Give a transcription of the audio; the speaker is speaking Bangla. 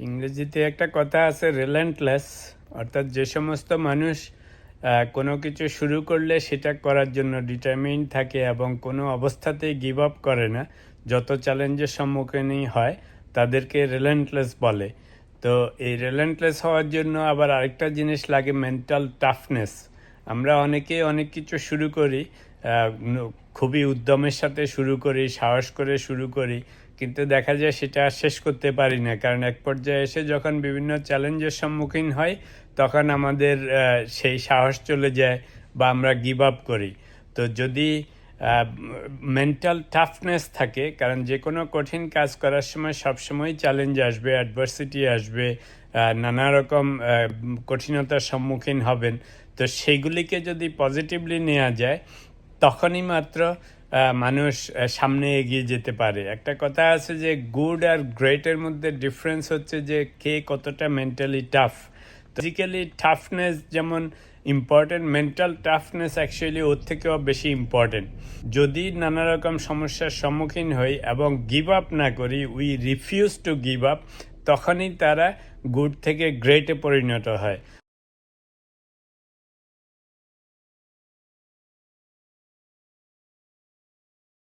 ইংরেজিতে একটা কথা আছে রিলেন্টলেস, অর্থাৎ যে সমস্ত মানুষ কোনো কিছু শুরু করলে সেটা করার জন্য ডিটারমিন থাকে এবং কোনো অবস্থাতেই গিভ আপ করে না, যত চ্যালেঞ্জের সম্মুখীনই হয় তাদেরকে রিলেন্টলেস বলে। তো এই রিলেন্টলেস হওয়ার জন্য আবার আরেকটা জিনিস লাগে, মেন্টাল টাফনেস। আমরা অনেকেই অনেক কিছু শুরু করি, খুবই উদ্যমের সাথে শুরু করি, সাহস করে শুরু করি, কিন্তু দেখা যায় সেটা আর শেষ করতে পারি না, কারণ এক পর্যায়ে এসে যখন বিভিন্ন চ্যালেঞ্জের সম্মুখীন হয় তখন আমাদের সেই সাহস চলে যায় বা আমরা গিভ আপ করি। তো যদি মেন্টাল টাফনেস থাকে, কারণ যে কোনো কঠিন কাজ করার সময় সবসময় চ্যালেঞ্জ আসবে, অ্যাডভার্সিটি আসবে, নানা রকম কঠিনতার সম্মুখীন হবেন। তো সেইগুলিকে যদি পজিটিভলি নেওয়া যায় তখনই মাত্র মানুষ সামনে এগিয়ে যেতে পারে। একটা কথা আছে যে গুড আর গ্রেটের মধ্যে ডিফারেন্স হচ্ছে যে কে কতটা মেন্টালি টাফ। ফিজিক্যালি টাফনেস যেমন ইম্পর্টেন্ট, মেন্টাল টাফনেস অ্যাকচুয়ালি ওর থেকেও বেশি ইম্পর্টেন্ট। যদি নানা রকম সমস্যার সম্মুখীন হই এবং গিভ আপ না করি, we refuse to give up, তখনই তারা গুড থেকে গ্রেটে পরিণত হয়।